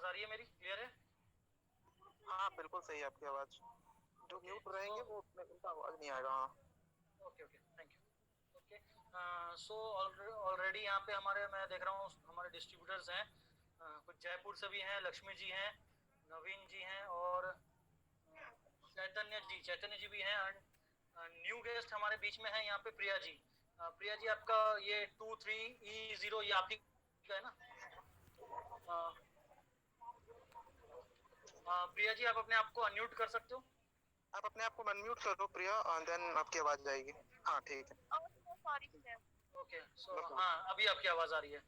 आ रही है मेरी? क्लियर है? हाँ बिल्कुल सही है आपकी आवाज। जो ओके म्यूट सो रहेंगे वो उनका आवाज नहीं आएगा। हाँ। Okay okay thank you. Okay so already यहाँ पे हमारे, मैं देख रहा हूँ हमारे डिस्ट्रीब्यूटर्स हैं। कुछ जयपुर से भी हैं, लक्ष्मी जी हैं, नवीन जी हैं और चैतन्य जी भी हैं। न्यू गेस्ट हमारे बीच में है यहाँ पे प्रिया जी। प्रिया जी आपका ये 23E0 ये आप ही का है ना? अ, प्रिया जी आप अपने आप को अनम्यूट कर सकते हो? आप अपने आप को अनम्यूट कर दो प्रिया, देन आपकी आवाज जाएगी। हाँ ठीक है। Sorry sir. Okay so no problem. हाँ अभी आपकी आवाज आ रही है।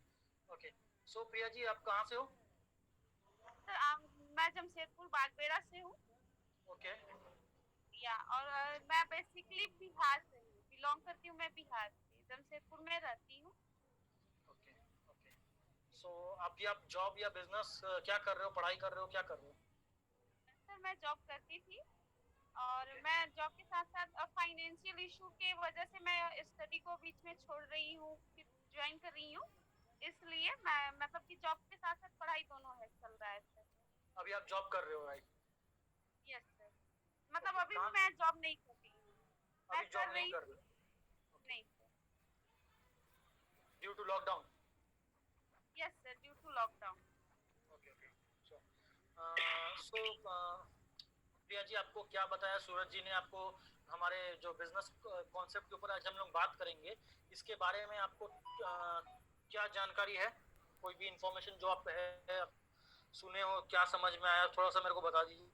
ओके सो प्रिया जी आप कहाँ से हो? सर मैं जमशेदपुर बागबेड़ा से हूँ। ओके या और मैं बेसिकली बिहार से हूँ, बिलोंग करती हूँ मैं बिहार से, जमशेदपुर में रहती हूँ। ओके ओके सो आप जॉब या बिजनेस क्या कर रहे हो, पढ़ाई कर रहे हो, क्या कर रहे हो? सर मैं जॉब करती थी और ओके मैं जॉब के साथ साथ फाइनेंशियल इशू के वजह से मैं स्टडी को बीच में छोड़ रही हूँ, फिर ज्वाइन कर रही हूँ। इसलिए मैं मतलब कि जॉब के साथ साथ पढ़ाई दोनों है चल रहा है सर। अभी आप जॉब कर रहे हो राइट? Yes sir. मतलब ओके अभी कहाँ? मैं जॉब नहीं कर रही हूँ, मैं अभी कर जॉब नहीं रही कर थी। रहे? ओके नहीं sir. Due to lockdown? Yes sir, due to lockdown. Okay okay so Priya ji आपको क्या बताया सूरज जी ने आपको? हमारे जो बिजनेस कॉन्सेप्ट के ऊपर आज हम लोग बात करेंगे, इसके बारे में आपको क्या जानकारी है? कोई भी इंफॉर्मेशन जो आप है आप सुने हो, क्या समझ में आया, थोड़ा सा मेरे को बता दीजिए।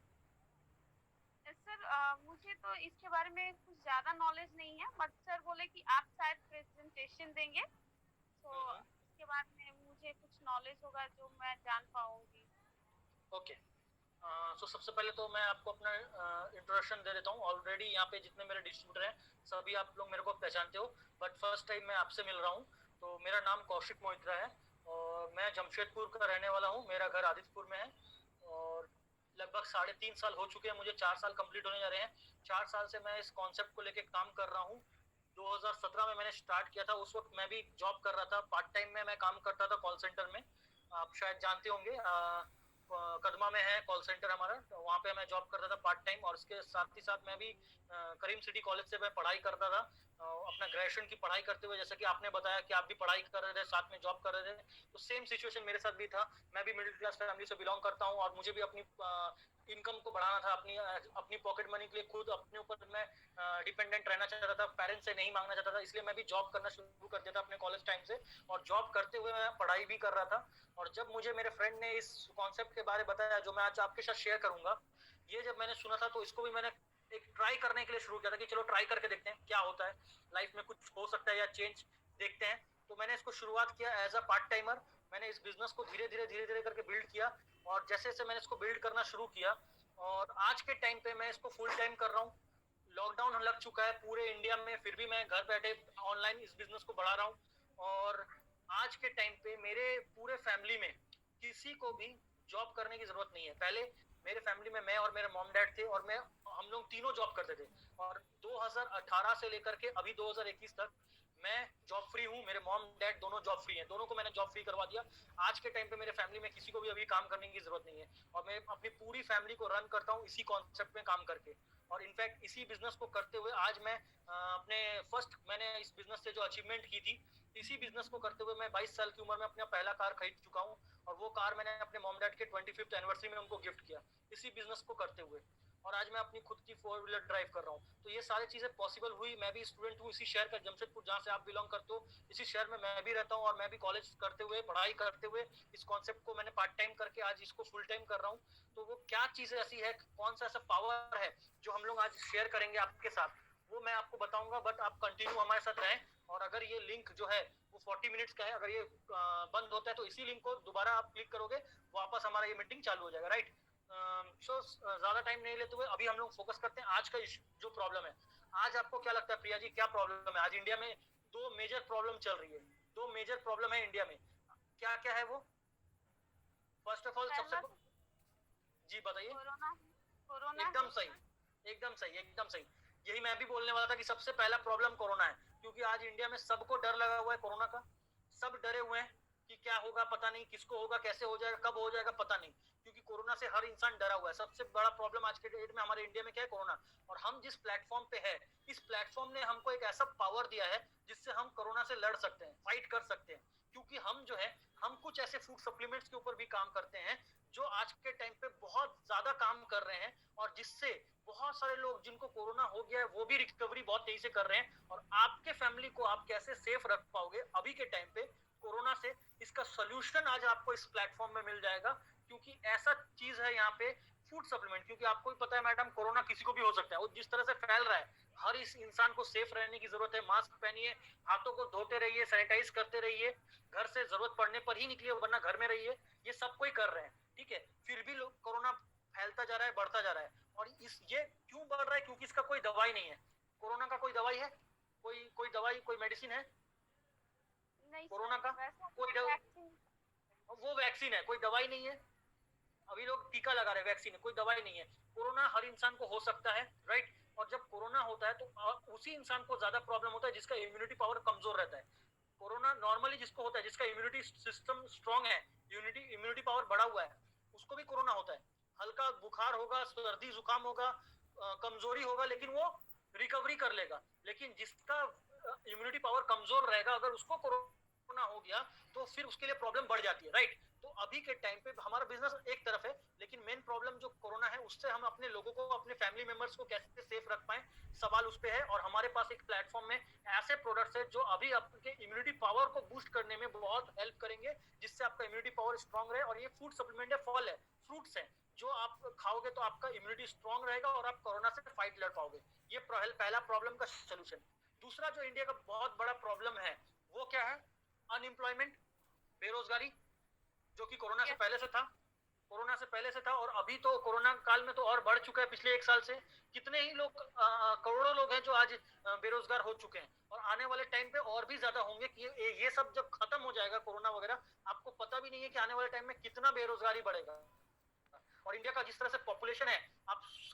सर मुझे तो इसके बारे में कुछ ज्यादा नॉलेज नहीं है, बट सर बोले कि आप शायद प्रेजेंटेशन देंगे, तो इसके बारे में मुझे कुछ नॉलेज होगा जो मैं जान पाऊंगी। ओके सो सबसे पहले तो मैं आपको अपना इंट्रोडक्शन दे देता हूँ। ऑलरेडी यहाँ पे जितने मेरे डिस्ट्रीब्यूटर हैं सभी आप लोग मेरे को पहचानते हो, बट फर्स्ट टाइम मैं आपसे मिल रहा हूँ। तो मेरा नाम कौशिक मोहित्रा है और मैं जमशेदपुर का रहने वाला हूँ। मेरा घर आदित्यपुर में है और लगभग 3.5 साल हो चुके हैं मुझे, 4 साल कंप्लीट होने जा रहे हैं। 4 साल से मैं इस कॉन्सेप्ट को लेके काम कर रहा हूँ। 2017 में मैंने स्टार्ट किया था, उस वक्त मैं भी जॉब कर रहा था, पार्ट टाइम में मैं काम करता था कॉल सेंटर में। आप शायद जानते होंगे कदमा में है कॉल सेंटर हमारा, तो वहाँ पे मैं जॉब करता था पार्ट टाइम। और इसके साथ ही साथ मैं भी करीम सिटी कॉलेज से मैं पढ़ाई करता था, अपना ग्रेजुएशन की पढ़ाई करते हुए। जैसे कि आपने बताया कि आप भी पढ़ाई कर रहे थे साथ में जॉब कर रहे थे, तो सेम सिचुएशन मेरे साथ भी था। मैं भी मिडिल क्लास फैमिली से बिलोंग करता हूँ और मुझे भी अपनी इनकम को बढ़ाना था, अपनी अपनी पॉकेट मनी के लिए खुद अपने ऊपर मैं डिपेंडेंट रहना चाहता था, पेरेंट्स से नहीं मांगना चाहता था। इसलिए मैं भी जॉब करना शुरू कर दिया था अपने कॉलेज टाइम से, और जॉब करते हुए मैं पढ़ाई भी कर रहा था। और जब मुझे मेरे फ्रेंड ने इस कॉन्सेप्ट के बारे में बताया जो मैं आज आपके साथ शेयर करूंगा, ये जब मैंने सुना था तो इसको भी मैंने एक ट्राई करने के लिए शुरू किया था कि चलो ट्राई करके देखते हैं क्या होता है, लाइफ में कुछ हो सकता है या चेंज देखते हैं। तो मैंने इसको शुरुआत किया एज अ पार्ट टाइमर। मैंने इस बिजनेस को धीरे धीरे करके बिल्ड किया, और जैसे जैसे मैंने इसको बिल्ड करना शुरू किया, और आज के टाइम पे मैं इसको फुल टाइम कर रहा हूँ। लॉकडाउन लग चुका है पूरे इंडिया में, फिर भी मैं घर बैठे ऑनलाइन इस बिजनेस को बढ़ा रहा हूँ। और आज के टाइम पे मेरे पूरे फैमिली में किसी को भी जॉब करने की जरूरत नहीं है। पहले मेरे फैमिली में मैं और मेरे मॉम डैड थे, और मैं हम लोग तीनों जॉब करते थे। और 2018 से लेकर के अभी 2021 तक मैं जॉब फ्री हूँ। मेरे मॉम डैड दोनों जॉब फ्री हैं, दोनों को मैंने जॉब फ्री करवा दिया। आज के टाइम पे मेरे फैमिली में किसी को भी अभी काम करने की जरूरत नहीं है, और मैं अपनी पूरी फैमिली को रन करता हूँ इसी कॉन्सेप्ट में काम करके। और इनफैक्ट इसी बिजनेस को करते हुए आज मैं अपने फर्स्ट, मैंने इस बिजनेस से जो अचीवमेंट की थी, इसी बिजनेस को करते हुए मैं 22 साल की उम्र में अपना पहला कार खरीद चुका हूँ। और वो कार मैंने अपने मॉम डैड के 25th एनिवर्सरी में उनको गिफ्ट किया, इसी बिजनेस को करते हुए। और आज मैं अपनी खुद की 4 व्हीलर ड्राइव कर रहा हूँ। तो ये सारी चीजें पॉसिबल हुई। मैं भी स्टूडेंट हूँ इसी शहर का, जमशेदपुर जहाँ से आप बिलोंग करते हो, इसी शहर में मैं भी रहता हूँ। और मैं भी कॉलेज करते हुए, पढ़ाई करते हुए इस कॉन्सेप्ट को मैंने पार्ट टाइम करके आज इसको फुल टाइम कर रहा हूँ। तो वो क्या चीज ऐसी है, कौन सा ऐसा पावर है जो हम लोग आज शेयर करेंगे आपके साथ, वो मैं आपको बताऊंगा। बट आप कंटिन्यू हमारे साथ रहें। और अगर ये लिंक जो है वो 40 मिनट्स का है, अगर ये बंद होता है तो इसी लिंक को दोबारा आप क्लिक करोगे, वापस हमारा ये मीटिंग चालू हो जाएगा, राइट? सो ज्यादा टाइम नहीं लेते हुए अभी हम लोग फोकस करते हैं आज का जो प्रॉब्लम है। आज आपको क्या लगता है प्रिया जी, क्या प्रॉब्लम है आज इंडिया में? दो मेजर प्रॉब्लम चल रही है, दो मेजर प्रॉब्लम है इंडिया में। क्या क्या है वो? फर्स्ट ऑफ ऑल सबसे पहला तो जी बताइए। कोरोना, कोरोना एकदम है सही, सर। एकदम सही, एकदम सही। यही मैं भी बोलने वाला था कि सबसे पहला प्रॉब्लम कोरोना है, क्योंकि आज इंडिया में सबको डर लगा हुआ है कोरोना का। सब डरे हुए हैं। कि क्या होगा पता नहीं, किसको होगा, कैसे हो जाएगा, कब हो जाएगा पता नहीं, क्योंकि कोरोना से हर इंसान डरा हुआ है। सबसे बड़ा प्रॉब्लम आज के डेट में हमारे इंडिया में क्या है, कोरोना। और हम जिस प्लेटफॉर्म पे है, इस प्लेटफॉर्म ने हमको एक ऐसा पावर दिया है जिससे हम कोरोना से लड़ सकते हैं, फाइट कर सकते हैं। क्योंकि हम जो है, हम कुछ ऐसे फूड सप्लीमेंट्स के ऊपर भी काम करते हैं जो आज के टाइम पे बहुत ज्यादा काम कर रहे हैं, और जिससे बहुत सारे लोग जिनको कोरोना हो गया है वो भी रिकवरी बहुत तेजी से कर रहे हैं। और आपके फैमिली को आप कैसे सेफ रख पाओगे अभी के टाइम पे कोरोना से, इसका सोल्यूशन आज आपको इस प्लेटफॉर्म में मिल जाएगा। क्योंकि ऐसा चीज है यहाँ पे फूड सप्लीमेंट, क्योंकि आपको भी पता है मैडम, कोरोना किसी को भी हो सकता है, वो जिस तरह से फैल रहा है, हर इस इंसान को सेफ रहने की जरूरत है। मास्क पहनिए, हाथों को धोते रहिए, सैनिटाइज करते रहिए, घर से जरूरत पड़ने पर ही निकलिए, वरना घर में रहिए। ये सब कोई कर रहे हैं, ठीक है, फिर भी लोग कोरोना फैलता जा रहा है, बढ़ता जा रहा है। और इस ये क्यों बढ़ रहा है, क्योंकि इसका कोई दवाई नहीं है। कोरोना का कोई दवाई है, कोई दवाई, कोई मेडिसिन है नहीं कोरोना का? वैसा कोई वो वैक्सीन है, कोई दवाई नहीं है। अभी लोग टीका लगा रहे हैं, वैक्सीन है, कोई दवाई नहीं है। कोरोना हर इंसान को हो सकता है, राइट। और जब कोरोना होता है तो उसी इंसान को ज्यादा प्रॉब्लम होता है जिसका इम्यूनिटी पावर कमजोर रहता है। कोरोना नॉर्मली जिसको होता है, जिसका इम्यूनिटी सिस्टम स्ट्रांग है, इम्यूनिटी पावर बढ़ा हुआ है, उसको भी कोरोना होता है। हल्का बुखार होगा, सर्दी जुकाम होगा, कमजोरी होगा, लेकिन वो रिकवरी कर लेगा। लेकिन जिसका इम्यूनिटी पावर कमजोर रहेगा, अगर उसको कोरोना हो गया तो फिर उसके लिए प्रॉब्लम बढ़ जाती है, राइट। तो अभी के टाइम पे हमारा बिजनेस एक तरफ है, लेकिन मेन प्रॉब्लम जो कोरोना है, उससे हम अपने लोगों को, अपने फैमिली मेंबर्स को कैसे सेफ रख पाए, सवाल उस पे है। और हमारे पास एक प्लेटफॉर्म में ऐसे प्रोडक्ट्स है जो अभी आपके इम्यूनिटी पावर को बूस्ट करने में बहुत हेल्प करेंगे, जिससे आपका इम्यूनिटी पावर स्ट्रांग रहे। और ये फूड सप्लीमेंट है, फल है, फ्रूट्स है, जो आप खाओगे तो आपका इम्यूनिटी स्ट्रांग रहेगा और आप कोरोना से फाइट लड़ पाओगे। ये पहला प्रॉब्लम का सोल्यूशन। दूसरा जो इंडिया का बहुत बड़ा प्रॉब्लम है वो क्या है, अनएम्प्लॉयमेंट, बेरोजगारी, जो कि कोरोना से पहले से था, कोरोना से पहले से था, और अभी तो कोरोना काल में तो और बढ़ चुका है। पिछले एक साल से कितने ही लोग, करोड़ों लोग हैं जो आज बेरोजगार हो चुके हैं, और आने वाले टाइम पे और भी ज्यादा होंगे। कि ये सब जब खत्म हो जाएगा कोरोना वगैरह, आपको पता भी नहीं है कि आने वाले टाइम में कितना बेरोजगारी बढ़ेगा। और इंडिया का जिस तरह से पॉपुलेशन है,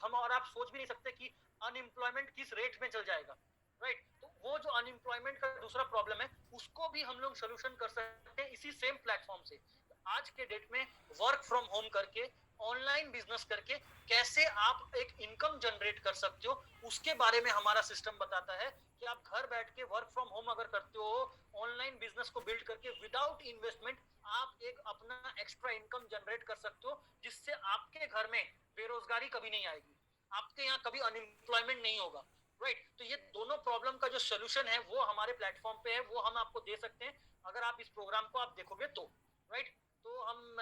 हम और आप सोच भी नहीं सकते कि अनएम्प्लॉयमेंट किस रेट में चल जाएगा, राइट। तो वो जो अनएम्प्लॉयमेंट का दूसरा प्रॉब्लम है, उसको भी हम लोग सोल्यूशन कर सकते हैं इसी सेम प्लेटफॉर्म से। आज के डेट में वर्क फ्रॉम होम करके, ऑनलाइन बिजनेस करके कैसे आप एक इनकम जनरेट कर सकते हो, उसके बारे में हमारा सिस्टम बताता है कि आप घर बैठ के वर्क फ्रॉम होम अगर करते हो, ऑनलाइन बिजनेस को बिल्ड करके विदाउट इन्वेस्टमेंट आप एक अपना एक्स्ट्रा इनकम जनरेट कर सकते हो, जिससे आपके घर में बेरोजगारी कभी नहीं आएगी, आपके यहाँ कभी अनएम्प्लॉयमेंट नहीं होगा, राइट। तो ये दोनों प्रॉब्लम का जो सोल्यूशन है वो हमारे प्लेटफॉर्म पे है, वो हम आपको दे सकते हैं अगर आप इस प्रोग्राम को आप देखोगे तो, राइट। तो हम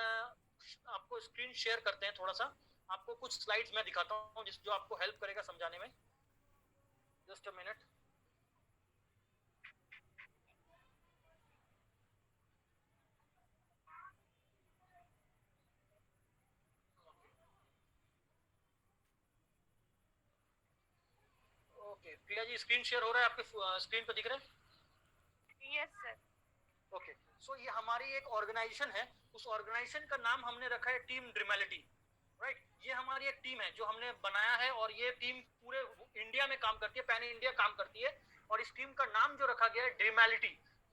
आपको स्क्रीन शेयर करते हैं, थोड़ा सा आपको कुछ स्लाइड्स मैं दिखाता हूँ जो आपको हेल्प करेगा समझाने में। Just a minute. Okay Priya ji, screen share हो रहा है, आपके स्क्रीन पे दिख रहा है? Yes sir. ओके, सो ये हमारी एक ऑर्गेनाइजेशन है, उस ऑर्गेनाइजेशन का नाम हमने रखा है टीम ड्रीमैलिटी, राइट। ये हमारी एक टीम है जो हमने बनाया है, और ये टीम पूरे इंडिया में काम करती है, पैन इंडिया काम करती है। और इस टीम का नाम जो रखा गया है ड्रीमैलिटी,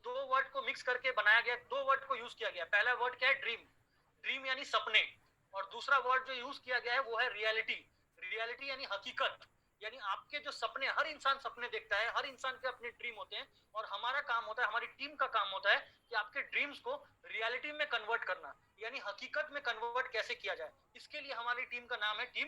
दो वर्ड को मिक्स करके बनाया गया, दो वर्ड को यूज किया गया। पहला वर्ड क्या है, ड्रीम, ड्रीम यानी सपने, और दूसरा वर्ड जो यूज किया गया है वो है रियलिटी, रियलिटी यानी हकीकत। यानी आपके जो सपने, हर इंसान सपने देखता है, हर इंसान के अपने ड्रीम होते हैं, और हमारा काम होता है, हमारी टीम का काम होता है कि आपके ड्रीम्स को रियलिटी में कन्वर्ट करना, यानी हकीकत में कन्वर्ट कैसे किया जाए। इसके लिए हमारी टीम का नाम है टीम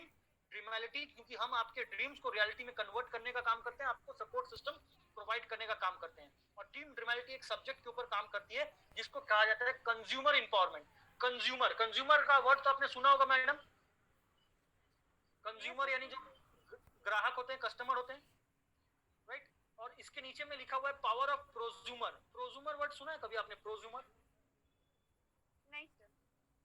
ड्रीमैलिटी, क्योंकि हम आपके ड्रीम्स को रियलिटी में कन्वर्ट करने का काम करते हैं, आपको सपोर्ट सिस्टम प्रोवाइड करने का काम करते हैं। और टीम ड्रीमैलिटी एक सब्जेक्ट के ऊपर काम करती है जिसको कहा जाता है कंज्यूमर इंपावरमेंट। कंज्यूमर, कंज्यूमर का वर्ड तो आपने सुना होगा मैडम, कंज्यूमर यानी जो ग्राहक होते हैं, कस्टमर होते हैं, राइट। और इसके नीचे में लिखा हुआ है power of prosumer. Prosumer word सुना है कभी आपने, प्रोज्यूमर? नहीं सर।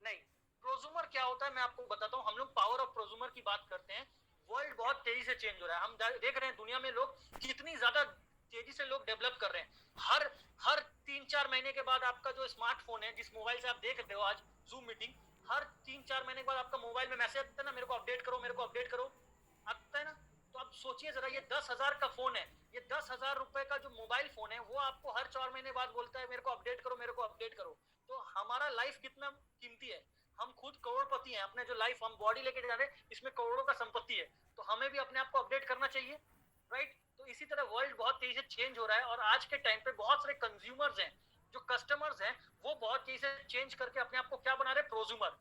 नहीं। प्रोज्यूमर क्या होता है मैं आपको बताता हूँ। हम लोग पावर ऑफ प्रोज्यूमर की बात करते हैं। वर्ल्ड बहुत तेजी से चेंज हो रहा है, हम देख रहे हैं दुनिया में लोग कितनी ज्यादा तेजी से लोग डेवलप कर रहे हैं। हर 3-4 महीने के बाद आपका जो स्मार्टफोन है, जिस मोबाइल से आप देख रहे हो आज जूम मीटिंग, हर 3-4 महीने के बाद आपका मोबाइल में मैसेज आता है ना, मेरे को अपडेट करो, मेरे को अपडेट करो, आता है ना। तो आप सोचिए जरा, ये 10,000 का फोन है, ये 10,000 रुपए का जो मोबाइल फोन है, वो आपको हर 4 महीने बाद बोलता है मेरे को अपडेट करो, मेरे को अपडेट करो। तो हमारा लाइफ कितना कीमती है, हम खुद करोड़पति हैं, अपने जो लाइफ हम बॉडी लेके जा रहे हैं इसमें करोड़ों का संपत्ति है, तो हमें भी अपने आप को अपडेट करना चाहिए, राइट। तो इसी तरह वर्ल्ड बहुत तेजी से चेंज हो रहा है और आज के टाइम पे बहुत सारे कंज्यूमर्स हैं, जो कस्टमर्स हैं वो बहुत तेजी से चेंज करके अपने आप को क्या बना रहे हैं, प्रोज्यूमर।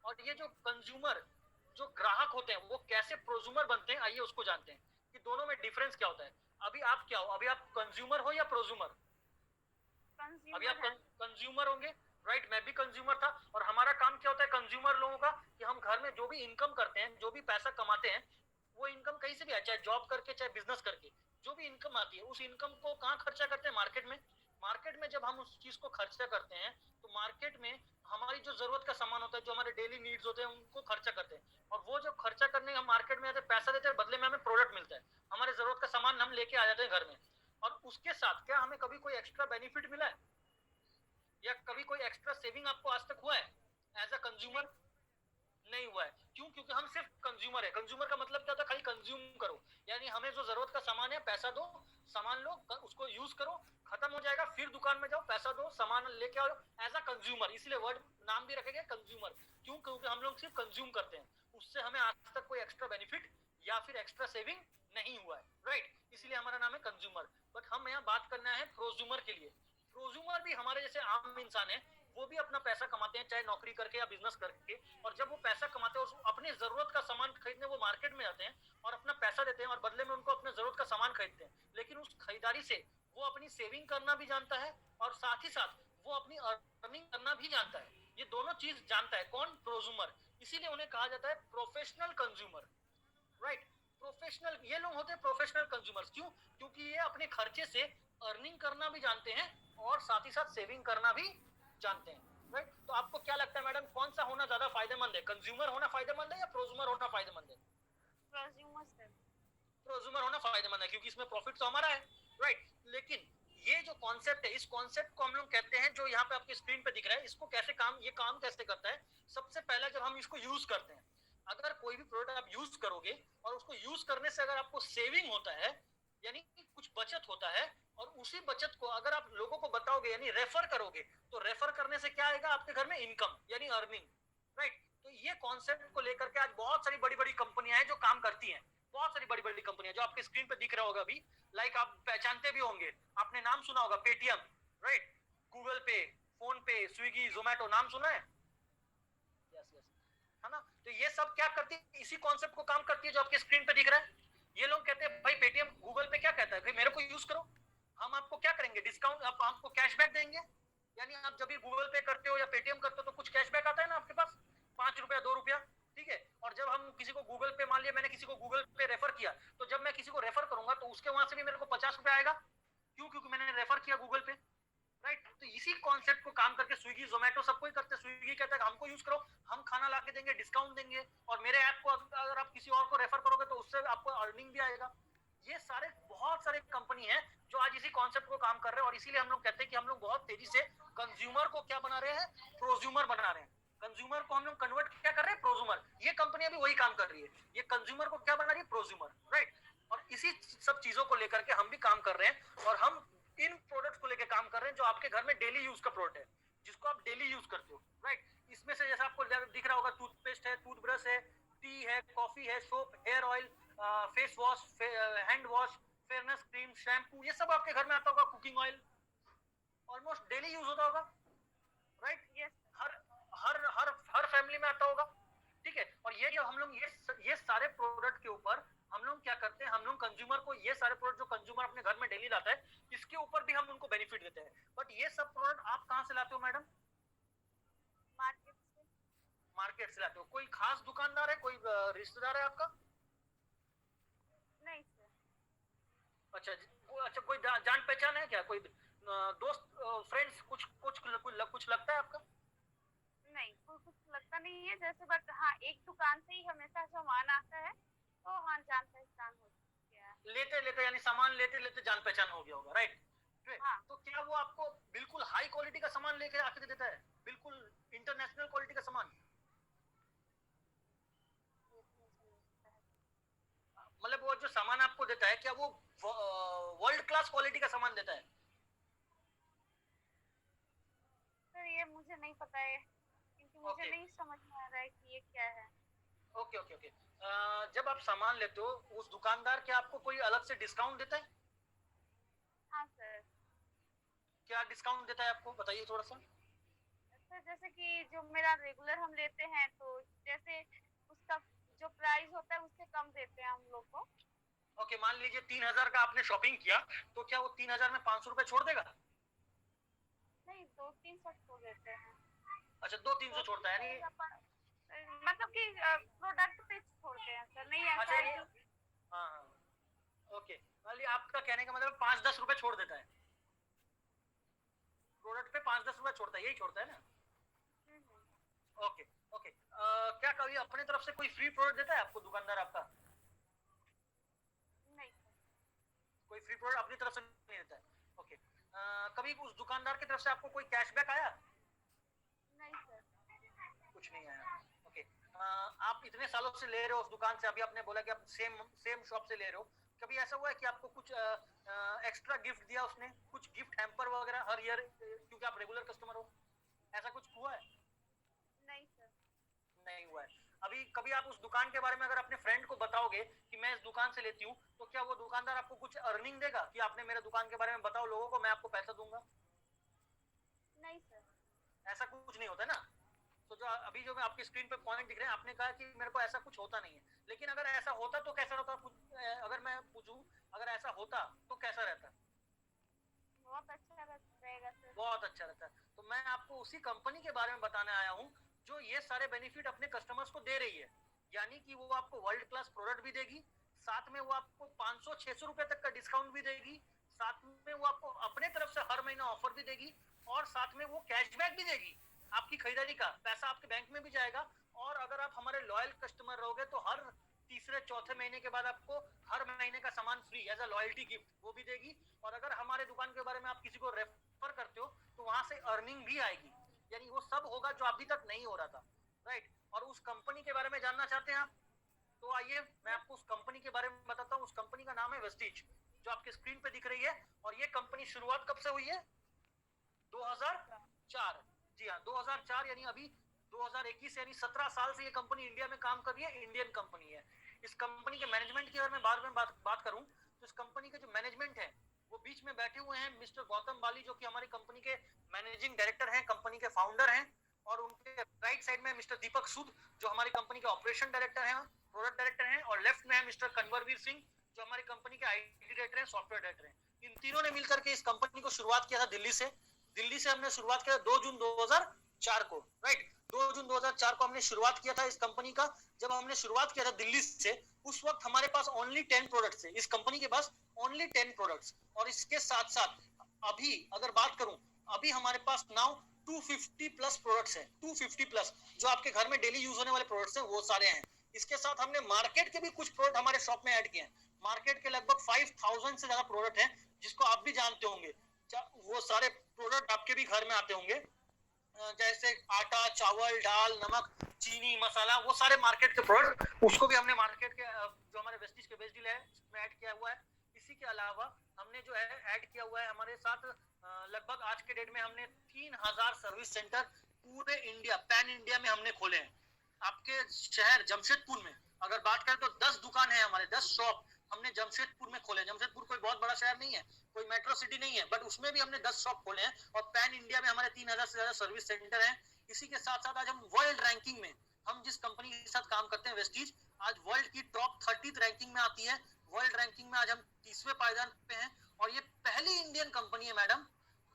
और ये जो कंज्यूमर जो ग्राहक होते हैं वो कैसे प्रोज्यूमर बनते हैं, आइए उसको जानते हैं कि दोनों में डिफरेंस क्या होता है। अभी आप क्या हो, अभी आप कंज्यूमर हो या प्रोज्यूमर? अभी आप कंज्यूमर होंगे, राइट। मैं भी कंज्यूमर था और हमारा काम क्या होता है कंज्यूमर लोगों का कि हम घर में जो भी इनकम करते हैं, जो भी पैसा कमाते हैं, वो इनकम कहीं से भी आए, चाहे जॉब करके चाहे बिजनेस करके, जो भी इनकम आती है उस इनकम को कहाँ खर्चा करते हैं, मार्केट में। मार्केट में जब हम उस चीज को खर्चा करते हैं तो मार्केट में हमारी जो जरूरत का सामान होता है, जो हमारे डेली नीड्स होते हैं, उनको खर्चा करते हैं। और वो जो खर्चा करने हम मार्केट में आते हैं, पैसा देते हैं, बदले में हमें प्रोडक्ट मिलता है, हमारे जरूरत का सामान हम लेके आ जाते हैं घर में। और उसके साथ क्या हमें कभी कोई एक्स्ट्रा बेनिफिट मिला है या कभी कोई एक्स्ट्रा सेविंग आपको आज तक हुआ है एज अ कंज्यूमर? नहीं हुआ है। क्यों? क्योंकि हम सिर्फ कंज्यूमर है। कंज्यूमर का मतलब क्या होता है, खाली कंज्यूम करो, यानी हमें जो जरूरत का सामान है, पैसा दो, सामान लो, उसको यूज करो, खत्म हो जाएगा, फिर दुकान में जाओ, पैसा दो, सामान लेके आओ, एज अ कंज्यूमर। इसलिए वर्ड नाम भी रखे गए कंज्यूमर। क्यों? क्योंकि हम लोग सिर्फ कंज्यूम करते हैं, उससे हमें आज तक कोई एक्स्ट्रा बेनिफिट या फिर एक्स्ट्रा सेविंग नहीं हुआ है, राइट। इसलिए हमारा नाम है कंज्यूमर। बट हम यहाँ बात करना है प्रोज्यूमर के लिए। प्रोज्यूमर भी हमारे जैसे आम इंसान है, वो भी अपना पैसा कमाते हैं, चाहे नौकरी करके या बिजनेस करके। और जब वो पैसा कमाते हैं और अपनी जरूरत का सामान खरीदने वो मार्केट में जाते हैं और अपना पैसा देते हैं और बदले में उनको अपने जरूरत का सामान खरीदते हैं। लेकिन उस खरीदारी से वो अपनी सेविंग करना भी जानता है और साथ ही साथ वो अपनी अर्निंग करना भी जानता है। ये दोनों चीज जानता है कौन? प्रोज्यूमर। इसीलिए उन्हें कहा जाता है प्रोफेशनल कंज्यूमर, राइट। प्रोफेशनल ये लोग होते हैं प्रोफेशनल कंज्यूमर्स। क्यों? क्योंकि ये अपने खर्चे से अर्निंग करना भी जानते हैं और साथ ही साथ सेविंग करना भी जानते हैं, राइट। तो आपको क्या लगता है मैडम, कौन सा होना ज्यादा फायदेमंद है, कंज्यूमर होना फायदेमंद है या प्रोज्यूमर होना फायदेमंद है? प्रोज्यूमर होना फायदेमंद है क्योंकि इसमें प्रॉफिट तो हमारा है, राइट। लेकिन ये जो कॉन्सेप्ट है, इस कॉन्सेप्ट को हम लोग कहते हैं, जो यहाँ पे आपकी स्क्रीन पे दिख रहा है, इसको कैसे काम, ये काम कैसे करता है। सबसे पहले जब हम इसको यूज करते हैं, अगर कोई भी प्रोडक्ट आप यूज करोगे और उसको यूज करने से अगर आपको सेविंग होता है, यानी कुछ बचत होता है, और उसी बचत को अगर आप लोगों को बताओगे यानी रेफर करोगे, तो रेफर करने से क्या आएगा आपके घर में? इनकम यानी अर्निंग, राइट। तो ये कॉन्सेप्ट को लेकर के आज बहुत सारी बड़ी बड़ी कंपनियां हैं जो काम करती हैं। बहुत सारी बड़ी बड़ी कंपनियां जो आपके स्क्रीन पे दिख रहा होगा अभी, लाइक आप पहचानते भी होंगे, आपने नाम सुना होगा पेटीएम, राइट, गूगल पे, फोन पे, स्विगी, जोमेटो, नाम सुना है? यस यस, है ना। तो ये सब क्या करती है, इसी कॉन्सेप्ट को काम करती है जो आपके स्क्रीन पे दिख रहा है। ये लोग कहते हैं भाई पेटीएम गूगल पे क्या कहता है, भाई मेरे को यूज करो, हम आपको क्या करेंगे, डिस्काउंट, आप आपको कैशबैक देंगे। यानी आप जब भी गूगल पे करते हो या पेटीएम करते हो तो कुछ कैशबैक आता है ना आपके पास, 5 रुपया 2 रुपया, ठीक है। और जब हम किसी को गूगल पे, मान लिया मैंने किसी को गूगल पे रेफर किया, तो जब मैं किसी को रेफर करूंगा तो उसके वहां से भी मेरे को 50 रुपया आएगा। क्यों? क्योंकि मैंने रेफर किया गूगल पे, राइट। तो इसी कॉन्सेप्ट को काम करके स्विगी जोमेटो सबको ही करते हैं। स्विगी कहता है हमको यूज करो, हम खाना ला के देंगे, डिस्काउंट देंगे, और मेरे ऐप को अगर आप किसी और को रेफर करोगे तो उससे आपको अर्निंग भी आएगा। ये सारे बहुत सारे कंपनी है जो आज इसी कॉन्सेप्ट को काम कर रहे हैं। और इसीलिए हम लोग कहते हैं कि हम लोग बहुत तेजी से कंज्यूमर को क्या बना रहे हैं, प्रोज्यूमर बना रहे हैं। कंज्यूमर को हम लोग कन्वर्ट क्या कर रहे हैं, प्रोज्यूमर। ये कंपनियां भी वही काम कर रही है, ये कंज्यूमर को क्या बना रही है, प्रोज्यूमर, राइट। और इसी सब चीजों को लेकर के हम भी काम कर रहे हैं और हम इन प्रोडक्ट्स को लेकर काम कर रहे हैं जो आपके घर में डेली यूज का प्रोडक्ट है, जिसको आप डेली यूज करते हो, राइट। इसमें से जैसा आपको दिख रहा होगा, टूथपेस्ट है, टूथब्रश है, टी है, कॉफी है, soap, hair oil, face wash, hand wash, fairness cream, shampoo, ये सब आपके घर में आता होगा, cooking oil, almost daily use होता होगा, राइट। हर हर हर हर फैमिली में आता होगा, ठीक है। और ये जो हम लोग ये सारे प्रोडक्ट के ऊपर हम लोग क्या करते हैं, हम लोग कंज्यूमर को ये सारे प्रोडक्ट जो कंज्यूमर अपने घर में डेली लाता है, इसके ऊपर भी हम उनको बेनिफिट देते हैं। बट ये सब प्रोडक्ट आप कहाँ से लाते हो मैडम? मार्केट से लाते हो। कोई खास दुकानदार है, कोई रिश्तेदार है आपका? नहीं सर। अच्छा, कोई जान पहचान है क्या, कोई दोस्त, फ्रेंड्स, कुछ लगता है आपका? नहीं, कुछ लगता नहीं है जैसे, बट हाँ एक दुकान से ही हमेशा सामान आता है, तो हाँ जान पहचान हो गया है। लेते लेते यानी सामान लेते लेते जान पहचान हो गया होगा, राइट। हाँ। तो क्या वो आपको बिल्कुल हाई क्वालिटी का सामान लेके आके देता है, बिल्कुल इंटरनेशनल क्वालिटी का सामान? मतलब वो जो सामान आपको देता है क्या वो वर्ल्ड क्लास क्वालिटी का सामान देता है? सर ये मुझे नहीं पता है, क्योंकि मुझे ओके नहीं समझ में आ रहा है कि ये क्या है। Okay okay okay. जब आप सामान लेते हो उस दुकानदार क्या आपको कोई अलग से डिस्काउंट देता है? हाँ सर। क्या डिस्काउंट देता है आपको, बताइए थोड़ा सा। सर जैसे कि जो मेरा रेगुलर हम लेते हैं, तो जैसे उसका जो प्राइस होता है उससे कम देते हैं हम लोग को। ओके, मान लीजिए 3,000 का आपने शॉपिंग किया, तो क्या वो 3,000 में 500 रुपए छोड़ देगा? नहीं, 200-300 छोड़ देते हैं। अच्छा, 200-300 दो छोड़ता तीन है यानी। रहेगा पर मतलब कि प्रोडक्ट पे छोड़ते हैं सर, नहीं ऐसा अच्छा है ये, कि। हाँ हाँ ओके, मान लीजिए आपका कहने का मतलब 5-10 रुपए छोड़ देता है, प्रोडक्ट पे 5-10 रुपए छोड़ता है, यही छोड़ता है ना? Okay okay. क्या कभी अपने तरफ से कोई फ्री प्रोडक्ट देता है आपको दुकानदार आपका? नहीं सर। कोई फ्री प्रोडक्ट अपनी तरफ से नहीं देता है। ओके। कभी उस दुकानदार की तरफ से आपको कोई कैशबैक आया? नहीं सर। कुछ नहीं आया। ओके। आप इतने सालों से ले रहे हो उस दुकान से, अभी आपने बोला कि आप सेम सेम शॉप से ले रहे हो, कभी ऐसा हुआ है कि आपको कुछ एक्स्ट्रा गिफ्ट दिया उसने, कुछ गिफ्ट हैम्पर वगैरह हर ईयर, क्योंकि आप रेगुलर कस्टमर हो, ऐसा कुछ हुआ है? नहीं सर। नहीं हुआ है। अभी कभी आप उस दुकान के बारे में अगर अपने फ्रेंड को बताओगे कि मैं इस दुकान से लेती हूँ, तो क्या वो दुकानदार आपको कुछ अर्निंग देगा कि आपने मेरे दुकान के बारे में बताओ लोगों को, मैं आपको पैसा दूंगा? नहीं सर। ऐसा कुछ नहीं होता ना। तो जो अभी जो मैं आपकी स्क्रीन पे पॉइंट दिख रहे हैं, आपने कहा कि मेरे को ऐसा कुछ होता नहीं है, लेकिन अगर ऐसा होता तो कैसा होता? अगर मैं पूछूं, अगर ऐसा होता तो कैसा रहता? बहुत अच्छा रहेगा सर। बहुत अच्छा रहता है। तो मैं आपको उसी कंपनी के बारे में बताने आया हूँ जो ये सारे बेनिफिट अपने कस्टमर्स को दे रही है, यानी कि वो आपको वर्ल्ड क्लास प्रोडक्ट भी देगी, साथ में वो आपको 500-600 रुपए तक का डिस्काउंट भी देगी, साथ में वो आपको अपने तरफ से हर महीना ऑफर भी देगी, और साथ में वो कैशबैक भी देगी। आपकी खरीदारी का पैसा आपके बैंक में भी जाएगा, और अगर आप हमारे लॉयल कस्टमर रहोगे तो हर तीसरे चौथे महीने के बाद आपको हर महीने का सामान free as a loyalty gift वो भी देगी। और अगर हमारे दुकान के बारे में आप किसी को रेफर करते हो तो वहां से अर्निंग भी आएगी, यानी वो सब होगा जो अभी तक नहीं हो रहा था, राइट। और उस कंपनी के बारे में जानना चाहते हैं आप, तो आइए मैं आपको उस कंपनी के बारे में बताता हूँ। उस कंपनी का नाम है वेस्टीज, जो आपके स्क्रीन पे दिख रही है। और ये कंपनी शुरुआत कब से हुई है? 2004। जी हाँ, 2004, यानी अभी 2021, यानी 17 साल से ये कंपनी इंडिया में काम कर रही है, इंडियन कंपनी है। इस कंपनी के मैनेजमेंट की अगर मैं बात करूं, तो इस कंपनी के जो मैनेजमेंट है वो बीच में बैठे हुए हैं मिस्टर गौतम बाली, जो कि हमारी कंपनी के मैनेजिंग डायरेक्टर हैं, कंपनी के फाउंडर हैं। और उनके राइट साइड में मिस्टर दीपक सूद, जो हमारी कंपनी के ऑपरेशन डायरेक्टर हैं, प्रोडक्ट डायरेक्टर हैं। और लेफ्ट में है मिस्टर कन्वरवीर सिंह, जो हमारी कंपनी के आईटी डायरेक्टर हैं, सॉफ्टवेयर डायरेक्टर हैं। इन तीनों ने मिलकर के इस कंपनी को शुरुआत किया था दिल्ली से। दिल्ली से हमने शुरुआत किया 2 जून 2004 को, राइट। 2 जून 2004 को हमने शुरुआत किया था इस कंपनी का। जब हमने शुरुआत किया था दिल्ली से, उस वक्त हमारे पास ओनली 10 प्रोडक्ट्स थे, इस कंपनी के पास ओनली 10 प्रोडक्ट्स। और इसके साथ साथ अभी अगर बात करूं, अभी हमारे पास नाउ 250 प्लस प्रोडक्ट्स हैं, 250 प्लस, जो आपके घर में डेली यूज होने वाले प्रोडक्ट्स हैं वो सारे हैं। इसके साथ हमने मार्केट के भी कुछ प्रोडक्ट हमारे शॉप में ऐड किए हैं। मार्केट के लगभग 5000 से ज्यादा प्रोडक्ट हैं, जिसको आप भी जानते होंगे। वो सारे प्रोडक्ट आपके भी घर में आते होंगे, जैसे आटा, चावल, दाल, नमक, चीनी, मसाला, वो सारे मार्केट के प्रोडक्ट, उसको भी हमने मार्केट के जो हमारे वेस्टीज के वेज डील है उसमें ऐड किया हुआ है। इसी के अलावा हमने जो है ऐड किया हुआ है हमारे साथ, लगभग आज के डेट में हमने 3000 सर्विस सेंटर पूरे इंडिया, पैन इंडिया में हमने खोले हैं। आपके शहर जमशेदपुर में अगर बात करें तो 10 दुकान है हमारे, 10 शॉप हमने जमशेदपुर में खोले हैं। जमशेदपुर कोई बहुत बड़ा शहर नहीं है, कोई मेट्रो सिटी नहीं है, बट उसमें भी हमने 10 शॉप खोले हैं। और पैन इंडिया में हमारे 3000 से ज्यादा सर्विस सेंटर हैं। इसी के साथ साथ आज हम वर्ल्ड रैंकिंग में, हम जिस कंपनी के साथ काम करते हैं वेस्टीज, आज वर्ल्ड की टॉप 30 रैंकिंग में आती है। वर्ल्ड रैंकिंग में आज हम 30वें पायदान पे हैं। और ये पहली इंडियन कंपनी है मैडम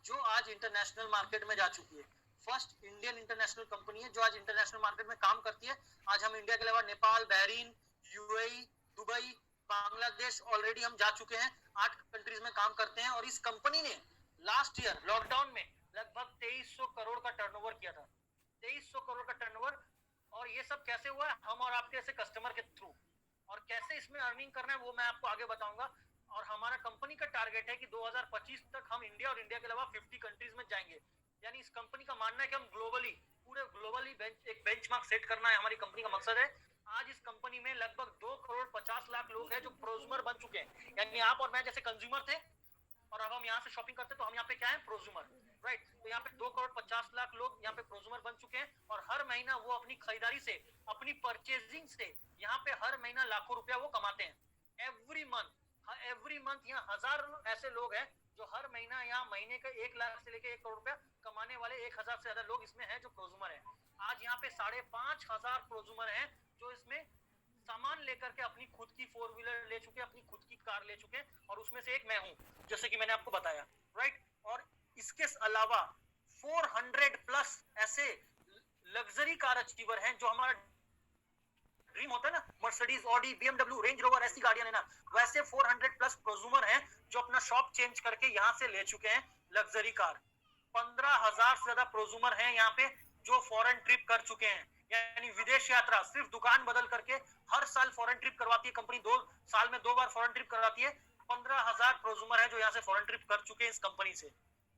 जो आज इंटरनेशनल मार्केट में जा चुकी है। फर्स्ट इंडियन इंटरनेशनल कंपनी है जो आज इंटरनेशनल मार्केट में काम करती है। आज हम इंडिया के अलावा Nepal, Bahrain, UAE, Dubai, Bangladesh already हम जा चुके हैं। 8 कंट्रीज में काम करते हैं। और इस कंपनी ने लास्ट ईयर लॉकडाउन में लगभग 2300 करोड़ का टर्नओवर किया था, 2300 करोड़ का टर्नओवर। और ये सब कैसे हुआ है? हम और आपके ऐसे कस्टमर के थ्रू। और कैसे इसमें अर्निंग करना है वो मैं आपको आगे बताऊंगा। और हमारा कंपनी का टारगेट है कि 2025 तक हम इंडिया और इंडिया के अलावा 50 कंट्रीज में जाएंगे। यानी इस कंपनी का मानना है कि हम ग्लोबली, पूरे ग्लोबली एक बेंचमार्क सेट करना है, हमारी कंपनी का मकसद है। आज इस कंपनी में लगभग 2 करोड़ 50 लाख लोग हैं जो प्रोज्यूमर बन चुके हैं। यानी आप और मैं जैसे कंज्यूमर थे और अब हम यहाँ से शॉपिंग करते, तो हम यहाँ पे क्या है? प्रोज्यूमर। राइट। तो यहाँ पे 2,50,00,000 लोग यहाँ पे प्रोज्यूमर बन चुके हैं और हर महीना वो अपनी खरीदारी से, अपनी परचेजिंग से यहाँ पे हर महीना लाखों रुपया वो कमाते हैं। एवरी मंथ यहाँ हजारों ऐसे लोग हैं जो हर महीना यहाँ महीने का 1 लाख से लेके 1 करोड़ रुपया कमाने वाले 1,000 से ज्यादा लोग इसमें हैं जो प्रोज्यूमर हैं। आज यहाँ पे 5,500 प्रोज्यूमर हैं जो इसमें सामान लेकर के अपनी खुद की 4 व्हीलर ले चुके, अपनी खुद की कार ले चुके, और उसमें से एक मैं हूँ, जैसे कि मैंने आपको बताया, राइट। और इसके अलावा 400 प्लस ऐसे लग्जरी कार अचीवर हैं जो हमारा ड्रीम होता है ना, Mercedes, Audi, BMW, range rover, ऐसी गाड़ियां लेना, वैसे 400 प्लस प्रोज्यूमर हैं जो अपना शॉप चेंज करके यहाँ से ले चुके हैं लग्जरी कार। 15,000 से ज्यादा प्रोज्यूमर हैं यहाँ पे जो फॉरेन ट्रिप कर चुके हैं, यानी विदेश यात्रा, सिर्फ दुकान बदल करके हर साल फॉरेन ट्रिप करवाती है कंपनी, 2 साल में 2 बार फॉरेन ट्रिप करवाती है। 15,000 प्रोज्यूमर है जो यहाँ से फॉरेन ट्रिप कर चुके हैं इस कंपनी से,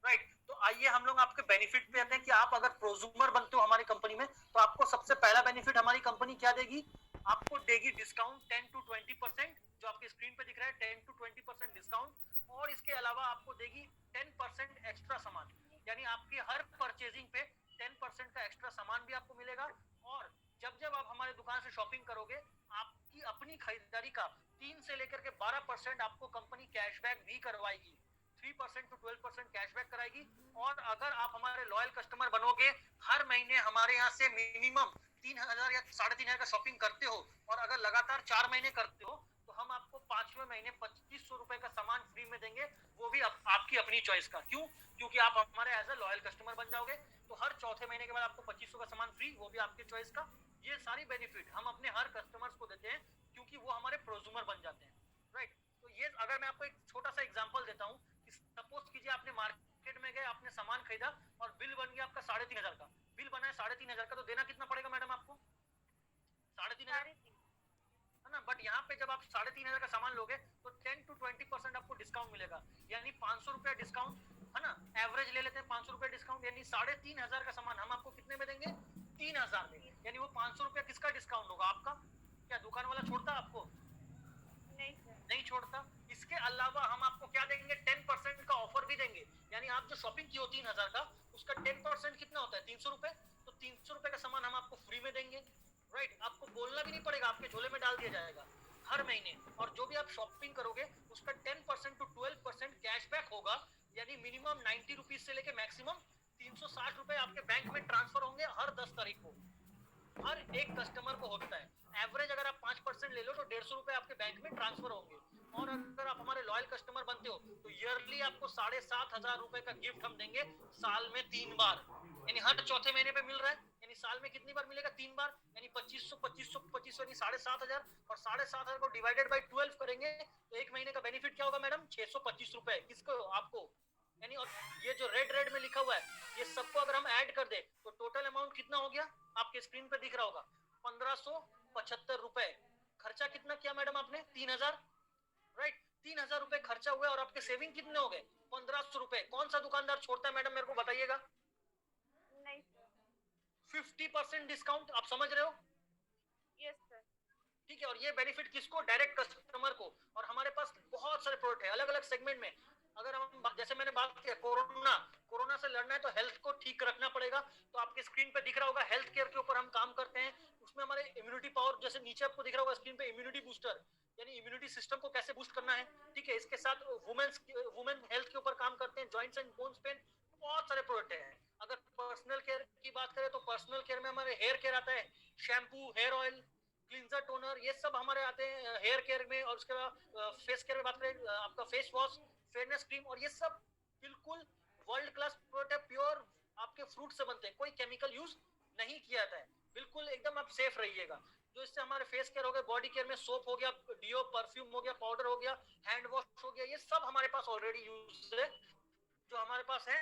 राइट। तो आइए हम लोग आपके बेनिफिट पे आते हैं कि आप अगर प्रोज्यूमर बनते हो हमारी कंपनी में तो आपको सबसे पहला बेनिफिट हमारी कंपनी क्या देगी, आपको देगी डिस्काउंट 10 to 20%, जो आपकी स्क्रीन पे दिख रहा है 10 to 20% डिस्काउंट, और इसके अलावा आपको देगी 10% एक्स्ट्रा सामान, यानी आपकी हर परचेजिंग पे 10% का एक्स्ट्रा सामान भी आपको मिलेगा। और जब जब आप हमारे दुकान से शॉपिंग करोगे आपकी अपनी खरीदारी का 3 से लेकर के 12% आपको कंपनी कैशबैक भी करवाएगी, 3% to 12% कैशबैक कराएगी। और अगर आप हमारे लॉयल कस्टमर बनोगे, हर महीने हमारे यहाँ से मिनिमम 3,000 या 3,500 का शॉपिंग करते हो और अगर लगातार 4 महीने करते हो तो हम आपको 5वें महीने 2,500 रुपए का सामान फ्री में देंगे, वो भी आपकी अपनी चॉइस का। क्यों? क्योंकि आप हमारे एज अ लॉयल कस्टमर बन जाओगे, तो हर चौथे महीने के बाद आपको 2,500 का सामान फ्री, वो भी आपकी चॉइस का। ये सारी बेनिफिट हम अपने हर कस्टमर्स को देते हैं क्योंकि वो हमारे प्रोज्यूमर बन जाते हैं, राइट। तो ये अगर मैं आपको एक छोटा सा एग्जांपल देता हूँ, सपोज कीजिए आपने मार्केट में गए, आपने सामान खरीदा और बिल बन गया आपका 3,500 का, बिल बना है 3,500 का, तो देना कितना पड़ेगा मैडम आपको? 3,500, है ना। बट यहाँ पे जब आप 3,500 का सामान लोगे तो 10 to 20% आपको डिस्काउंट मिलेगा, यानी 500 रुपया डिस्काउंट, है ना। एवरेज ले लेते हैं 500 रुपया डिस्काउंट, यानी 3,500 का सामान हम आपको कितने में देंगे? 3,000 में, यानी वो 500 रुपया किसका डिस्काउंट होगा? आपका। क्या दुकान वाला छोड़ता आपको? नहीं छोड़ता। इसके अलावा हम आपको क्या देंगे? 10% का ऑफर भी देंगे, यानी आप जो शॉपिंग की हो 3,000 का, उसका 10% कितना होता है? 300 रुपए। तो 300 रुपए का सामान हम आपको फ्री में देंगे, राइट। आपको बोलना भी नहीं पड़ेगा, आपके झोले में डाल दिया जाएगा हर महीने। और जो भी आप शॉपिंग करोगे उसका 10% to 12% कैशबैक होगा, यानी मिनिमम 90 रुपीज से लेके मैक्सिमम 360 रुपए आपके बैंक में ट्रांसफर होंगे हर 10 तारीख को। हर एक कस्टमर को होता है। एवरेज अगर आप 5% ले लो तो 150 रुपए आपके बैंक में ट्रांसफर होंगे। और अगर आप हमारे लॉयल कस्टमर बनते हो तो ईयरली आपको 7,500 रुपए का गिफ्ट हम देंगे, साल में 3 बार, यानी हर चौथे महीने पे मिल रहा है, यानी साल में कितनी बार मिलेगा? 3 बार, यानी 2,500 2,500 2,500 यानी 7,500, और 7,500 को डिवाइडेड बाय 12 करेंगे तो एक महीने का बेनिफिट क्या होगा मैडम? 625 रुपए। किसको? आपको, यानी। और ये जो रेड में लिखा हुआ है, ये सबको अगर हम ऐड कर दे तो टोटल अमाउंट कितना हो गया? आपके स्क्रीन पे दिख रहा होगा 1,575 रुपए। खर्चा कितना किया मैडम आपने? 3,000, राइट। 3,000 रुपए खर्चा हुआ और आपके सेविंग कितने हो गए? 1,500 रुपए। कौन सा दुकानदार छोड़ता है मैडम, मेरे को बताइएगा? नहीं। 50% डिस्काउंट, आप समझ रहे हो? Yes sir. ठीक है। और ये बेनिफिट किसको? डायरेक्ट कस्टमर को। और हमारे पास बहुत सारे प्रोडक्ट है अलग अलग सेगमेंट में। अगर हम, जैसे मैंने बात किया, कोरोना से लड़ना है तो हेल्थ को ठीक रखना पड़ेगा, तो आपके स्क्रीन पे दिख रहा होगा हेल्थ केयर के ऊपर हम काम करते हैं। उसमें हमारे इम्यूनिटी पावर, जैसे नीचे आपको दिख रहा होगा स्क्रीन पे, इम्यूनिटी बूस्टर, यानी इम्यूनिटी सिस्टम को कैसे बूस्ट करना है, ठीक है। इसके साथ वुमेन हेल्थ के ऊपर काम करते हैं, जॉइंट्स एंड बोन्स पेन, बहुत सारे प्रोडक्ट हैं। अगर पर्सनल केयर की बात करें तो पर्सनल केयर में हमारे हेयर केयर आता है, shampoo, hair oil, cleanser, toner, ये सब हमारे आते हैं हेयर केयर में। और उसके बाद फेस केयर में बात करें, आपका फेस वॉश, फेयरनेस क्रीम, और ये सब बिल्कुल वर्ल्ड क्लास प्रोडक्ट है, प्योर आपके फ्रूट से बनते हैं, कोई केमिकल यूज नहीं किया जाता है, बिल्कुल एकदम आप सेफ रहिएगा। जो इससे हमारे फेस केयर हो गया, बॉडी केयर में सोप हो गया, डिओ, परफ्यूम हो गया, पाउडर हो गया, हैंड वॉश हो गया, ये सब हमारे पास ऑलरेडी यूज है, जो हमारे पास है,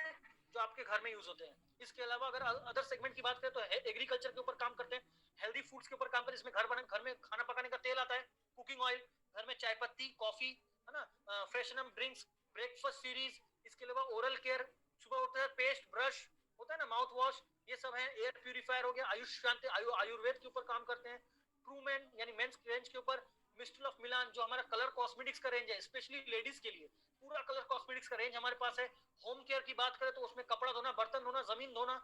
जो आपके घर में यूज होते हैं। इसके अलावा अगर अदर सेगमेंट की बात करें तो एग्रीकल्चर के ऊपर काम करते हैं, हेल्दी फूड्स के ऊपर काम करते हैं, जिसमें घर में खाना पकाने का तेल आता है, कुकिंग ऑयल, घर में चाय पत्ती, कॉफी, है ना, फ्रेशनम ड्रिंक्स, ब्रेकफास्ट सीरीज। इसके अलावा ओरल केयर, सुबह उठते हैं पेस्ट, ब्रश होता है ना, माउथ वॉश, ये सब है। एयर प्यूरिफायर हो गया, आयुष शांति, आयुर्वेद के ऊपर काम करते हैं। ट्रूमेन यानी मेंस रेंज के ऊपर, मिस्टर ऑफ मिलान जो हमारा कलर कॉस्मेटिक्स का रेंज है, स्पेशली लेडीज के लिए पूरा कलर कॉस्मेटिक्स का रेंज हमारे पास है। होम केयर की बात करें तो उसमें कपड़ा धोना, बर्तन धोना, जमीन धोना,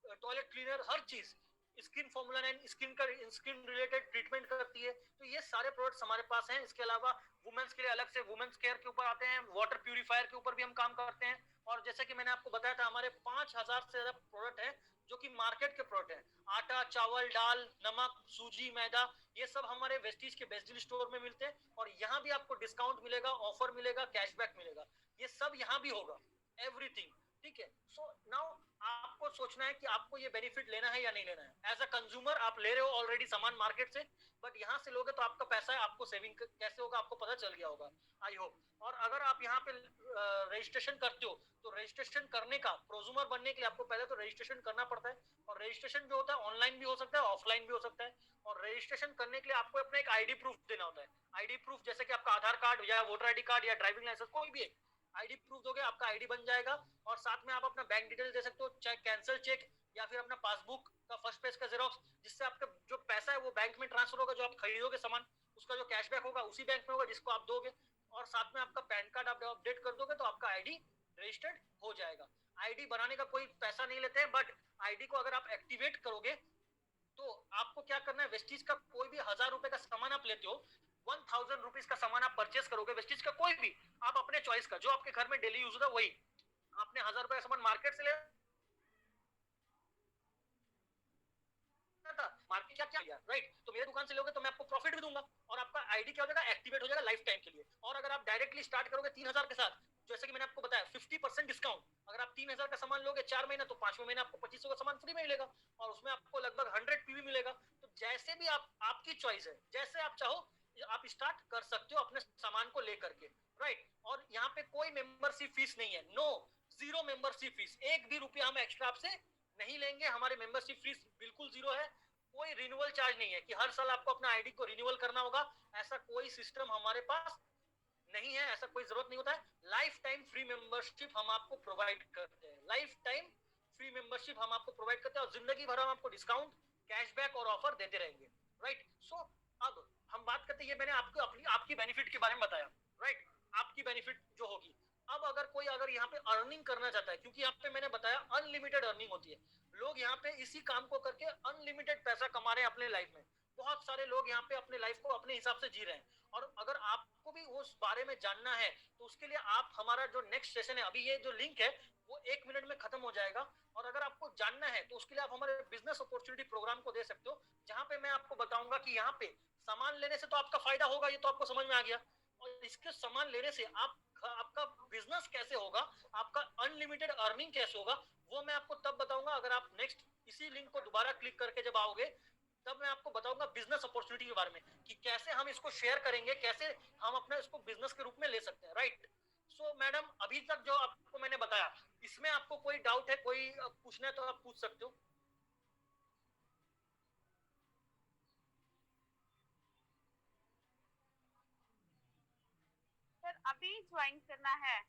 टॉयलेट क्लीनर, हर चीज, स्किन फॉर्मूला 9 स्किन का स्किन रिलेटेड ट्रीटमेंट करती है। तो ये सारे प्रोडक्ट्स हमारे पास हैं। इसके अलावा वुमेन्स के लिए अलग से वुमेन्स केयर के ऊपर आते हैं, वाटर प्यूरिफायर के ऊपर भी हम काम करते हैं। और जैसे कि मैंने आपको बताया था, हमारे 5000 से ज्यादा प्रोडक्ट हैं जो कि मार्केट के प्रोडक्ट हैं। आटा, चावल, दाल, नमक, सूजी, मैदा, ये सब हमारे वेस्टीज के बेस्ट डील स्टोर में मिलते हैं। और यहाँ भी आपको डिस्काउंट मिलेगा, ऑफर मिलेगा, कैशबैक मिलेगा, ये सब यहाँ भी होगा, एवरीथिंग। ठीक है। सो नाउ आपको सोचना है कि आपको ये बेनिफिट लेना है या नहीं लेना है। एज अ कंज्यूमर आप ले रहे हो ऑलरेडी सामान मार्केट से, बट यहाँ से लोगे तो आपका पैसा है, आपको सेविंग कैसे होगा आपको पता चल गया होगा, आई होप। और अगर आप यहाँ पे रजिस्ट्रेशन करते हो तो रजिस्ट्रेशन करने का, प्रोज्यूमर बनने के लिए आपको पहले तो रजिस्ट्रेशन करना पड़ता है। और रजिस्ट्रेशन जो होता है ऑनलाइन भी हो सकता है, ऑफलाइन भी हो सकता है। और रजिस्ट्रेशन करने के लिए आपको अपना एक आईडी प्रूफ देना होता है। आईडी प्रूफ जैसे कि आपका आधार कार्ड या वोटर आईडी कार्ड या ड्राइविंग लाइसेंस, कोई भी एक आईडी प्रूफ दोगे, आपका आईडी बन जाएगा। और साथ में आप अपना बैंक डिटेल दे सकते हो, चाहे कैंसिल चेक या फिर अपना पासबुक का फर्स्ट पेज का जेरोक्स, जिससे आपका जो पैसा है वो बैंक में ट्रांसफर होगा। जो आप खरीदोगे सामान, उसका जो कैशबैक होगा उसी बैंक में होगा जिसको आप दोगे। और साथ में आपका पैन कार्ड आप अपडेट कर दोगे तो आपका आईडी रजिस्टर्ड हो जाएगा। आईडी बनाने का कोई पैसा नहीं लेते हैं, बट आईडी को अगर आप एक्टिवेट करोगे तो आपको क्या करना है, वेस्टीज का कोई भी 1000 रुपए का सामान आप लेते हो, 1000 रुपीज का सामान आप परचेस करोगे वेस्टीज का कोई भी, आप अपने चॉइस का, जो आपके घर में डेली यूज होता है वही, आपने 1000 रुपए का सामान मार्केट से ले था, मार्केट क्या क्या राइट, तो मेरे दुकान से लोगे तो मैं आपको प्रॉफिट भी दूंगा और आपका आईडी क्या हो जाएगा, एक्टिवेट हो जाएगा लाइफ टाइम के लिए। और अगर आप डायरेक्टली स्टार्ट करोगे 3000 के साथ, जैसे कि मैंने आपको बताया 50% डिस्काउंट, अगर आप 3000 का सामान लोगे 4 महीना तो 5वें महीने आपको 2500 का सामान फ्री में मिलेगा और उसमें आपको लगभग 100 पीवी मिलेगा। तो जैसे भी आप, आपकी चॉइस है, जैसे आप चाहो आप स्टार्ट कर सकते हो अपने सामान को लेकर के, राइट। और यहाँ पे कोई मेंबरशिप फीस नहीं है, नो, जीरो मेंबरशिप फीस, एक भी रुपया हम एक्स्ट्रा आपसे नहीं लेंगे। हमारे मेंबरशिप फीस बिल्कुल जीरो है। कोई रिन्यूअल चार्ज नहीं है कि हर साल आपको अपना आईडी को रिन्यूअल करना होगा, ऐसा कोई सिस्टम हमारे पास नहीं है, ऐसा कोई जरूरत नहीं होता है। लाइफ टाइम फ्री मेंबरशिप हम आपको प्रोवाइड करते हैं, लाइफ टाइम फ्री मेंबरशिप हम आपको प्रोवाइड करते हैं और जिंदगी भर हम आपको डिस्काउंट, कैशबैक और ऑफर देते रहेंगे, राइट। सो अब हम बात करते हैं, ये मैंने आपको अपनी आपकी बेनिफिट के बारे में बताया, राइट, आपकी बेनिफिट जो होगी। अब अगर कोई अगर यहाँ पे अर्निंग करना चाहता है, क्योंकि यहाँ पे मैंने बताया अनलिमिटेड अर्निंग होती है, लोग यहाँ पे इसी काम को करके अनलिमिटेड पैसा कमा रहे हैं अपने लाइफ में। बहुत सारे लोग यहाँ पे अपने लाइफ को अपने हिसाब से जी रहे हैं। और अगर आपको भी उस बारे में जानना है तो उसके लिए आप हमारा जो नेक्स्ट सेशन है, अभी ये जो लिंक है वो 1 मिनट में खत्म हो जाएगा। और अगर आपको जानना है तो उसके लिए आप हमारे बिजनेस अपॉर्चुनिटी प्रोग्राम को दे सकते हो, जहां पे मैं आपको बताऊंगा कि यहाँ पे सामान लेने से तो आपका फायदा होगा, ये तो आपको समझ में आ गया। और इसके सामान लेने से आपका बिजनेस कैसे होगा, आपका अनलिमिटेड अर्निंग कैसे होगा, वो मैं आपको तब बताऊंगा अगर आप नेक्स्ट इसी लिंक को दोबारा क्लिक करके जब आओगे, तब मैं आपको बताऊंगा बिजनेस अपॉर्चुनिटी के बारे में कि कैसे हम इसको शेयर करेंगे, कैसे हम अपना इसको बिजनेस के रूप में ले सकते हैं, राइट। सो मैडम, अभी तक जो आपको मैंने बताया, इसमें आपको कोई डाउट है, कोई पूछना है तो आप पूछ सकते हो। सर अभी ज्वाइन करना है?